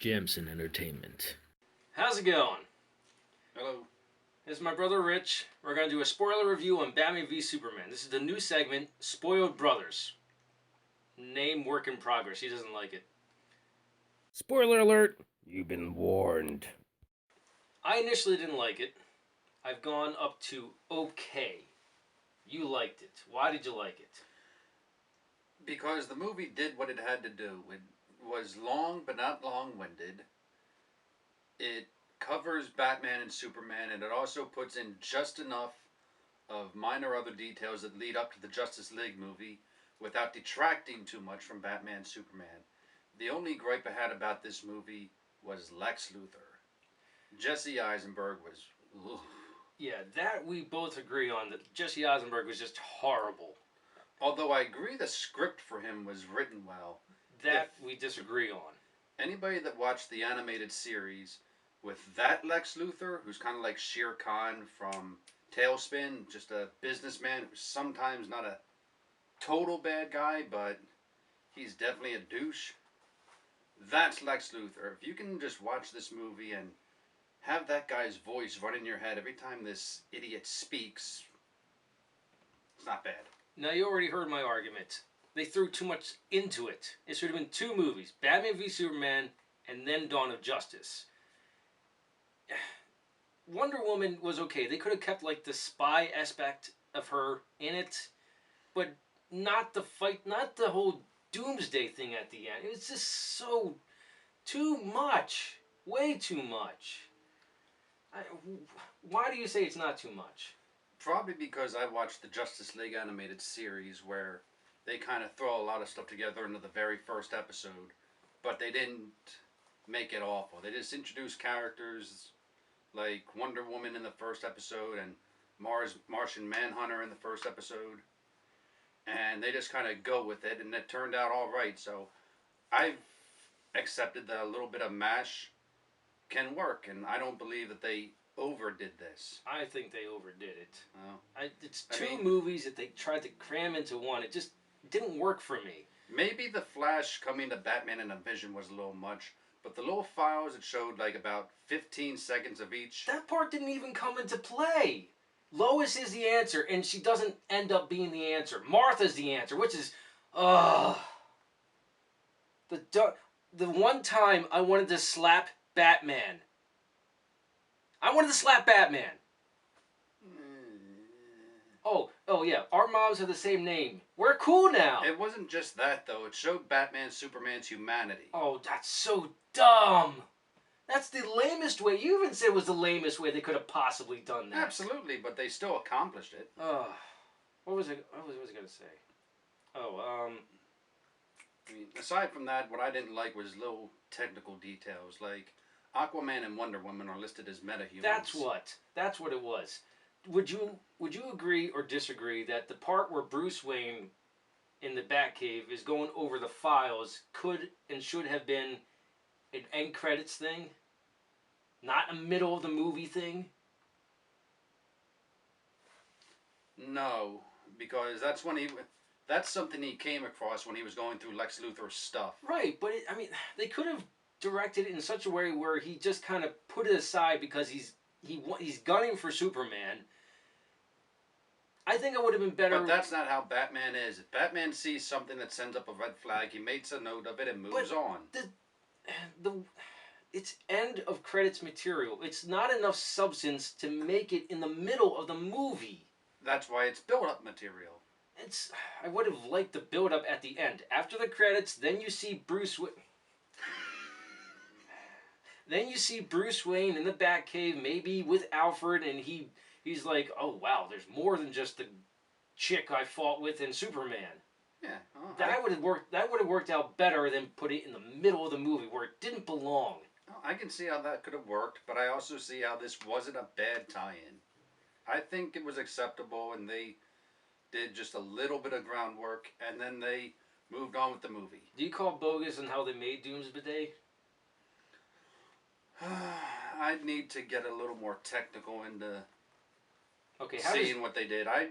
Jamsin Entertainment. How's it going? Hello. This is my brother Rich. We're going to do a spoiler review on Batman v Superman. This is the new segment, Spoiled Brothers. Name work in progress. He doesn't like it. Spoiler alert! You've been warned. I initially didn't like it. I've gone up to okay. You liked it. Why did you like it? Because the movie did what it had to do. It was long, but not long-winded. It covers Batman and Superman, and it also puts in just enough of minor other details that lead up to the Justice League movie without detracting too much from Batman and Superman. The only gripe I had about this movie was Lex Luthor. Jesse Eisenberg was... Ugh. Yeah, that we both agree on, that Jesse Eisenberg was just horrible. Although I agree the script for him was written well. That we disagree on. Anybody that watched the animated series with that Lex Luthor, who's kind of like Shere Khan from Tailspin, just a businessman who's sometimes not a total bad guy, but he's definitely a douche. That's Lex Luthor. If you can just watch this movie and have that guy's voice run in your head every time this idiot speaks, it's not bad. Now, you already heard my argument. They threw too much into it. It should have been two movies, Batman v Superman and then Dawn of Justice. Wonder Woman was okay. They could have kept like the spy aspect of her in it, but not the fight, not the whole doomsday thing at the end. It was just so too much. Way too much. Why do you say it's not too much? Probably because I watched the Justice League animated series where they kind of throw a lot of stuff together into the very first episode, but they didn't make it awful. They just introduced characters like Wonder Woman in the first episode and Martian Manhunter in the first episode, and they just kind of go with it, and it turned out all right. So I've accepted that a little bit of MASH can work, and I don't believe that they overdid this. I think they overdid it. Oh. It's two movies that they tried to cram into one. It just didn't work for me. Maybe the Flash coming to Batman and a Vision was a little much, but the little files that showed like about 15 seconds of each. That part didn't even come into play. Lois is the answer, and she doesn't end up being the answer. Martha's the answer, which is, the one time I wanted to slap Batman. I wanted to slap Batman. Oh yeah, our moms have the same name. We're cool now. It wasn't just that though. It showed Batman Superman's humanity. Oh, that's so dumb. That's the lamest way. You even said it was the lamest way they could have possibly done that. Absolutely, but they still accomplished it. What was I going to say? I mean, aside from that, what I didn't like was little technical details, like Aquaman and Wonder Woman are listed as metahumans. That's what it was. Would you agree or disagree that the part where Bruce Wayne in the Batcave is going over the files could and should have been an end credits thing, not a middle of the movie thing? No, because that's something he came across when he was going through Lex Luthor's stuff. Right, but they could have directed it in such a way where he just kind of put it aside because he's gunning for Superman. I think it would have been better. But that's not how Batman is. If Batman sees something that sends up a red flag, he makes a note of it and moves on. It's end of credits material. It's not enough substance to make it in the middle of the movie. That's why it's build-up material. I would have liked the build-up at the end. After the credits, then you see Bruce Wayne in the Batcave, maybe with Alfred, and he's like, oh wow, there's more than just the chick I fought with in Superman. Yeah. That would have worked out better than put it in the middle of the movie where it didn't belong. I can see how that could have worked, but I also see how this wasn't a bad tie-in. I think it was acceptable, and they did just a little bit of groundwork, and then they moved on with the movie. Do you call bogus on how they made Doomsday? I'd need to get a little more technical into seeing what they did. I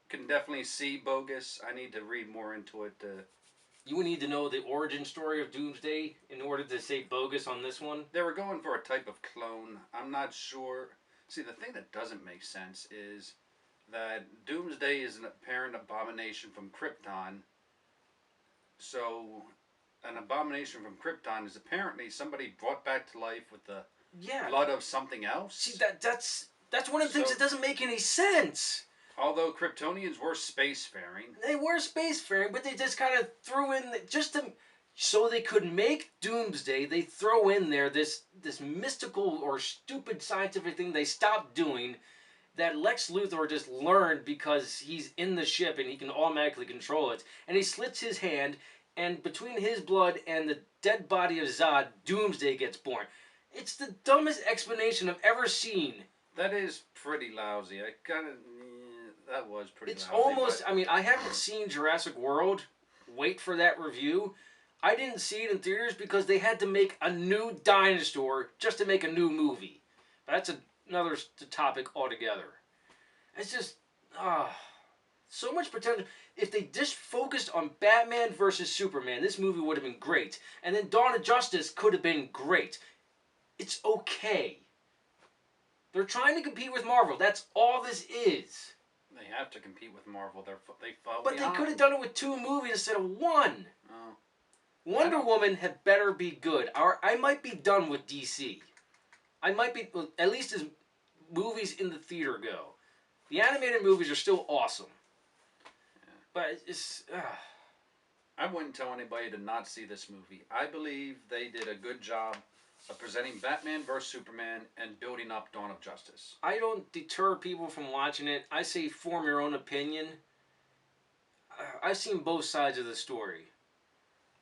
can definitely see bogus. I need to read more into it to You would need to know the origin story of Doomsday in order to say bogus on this one. They were going for a type of clone. I'm not sure. See, the thing that doesn't make sense is that Doomsday is an apparent abomination from Krypton. So, an abomination from Krypton is apparently somebody brought back to life with the Yeah. blood of something else. See, that's one of the things So- that doesn't make any sense. Although Kryptonians were spacefaring. They were spacefaring, but they just kind of threw in just to so they could make Doomsday. They throw in there this mystical or stupid scientific thing they stopped doing that Lex Luthor just learned because he's in the ship and he can automatically control it. And he slits his hand, and between his blood and the dead body of Zod, Doomsday gets born. It's the dumbest explanation I've ever seen. That is pretty lousy. I kind of. That was pretty It's lousy. almost, I mean, I haven't seen Jurassic World. Wait for that review. I didn't see it in theaters because they had to make a new dinosaur just to make a new movie. But that's another topic altogether. It's just, so much potential. If they just focused on Batman versus Superman, this movie would have been great. And then Dawn of Justice could have been great. It's okay. They're trying to compete with Marvel. That's all this is. They have to compete with Marvel. They fall But behind. they could have done it with 2 movies instead of 1. Oh. Wonder Woman had better be good. I might be done with DC. I might be, at least as movies in the theater go. The animated movies are still awesome. Yeah. But it's... I wouldn't tell anybody to not see this movie. I believe they did a good job of presenting Batman vs. Superman and building up Dawn of Justice. I don't deter people from watching it. I say form your own opinion. I've seen both sides of the story.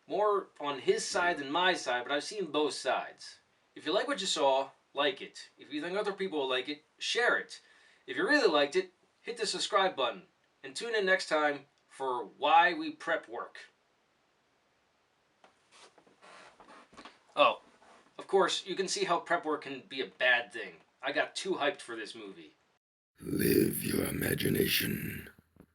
More on his side than my side, but I've seen both sides. If you like what you saw, like it. If you think other people will like it, share it. If you really liked it, hit the subscribe button. And tune in next time for Why We Prep Work. Oh, of course, you can see how prep work can be a bad thing. I got too hyped for this movie. Live your imagination.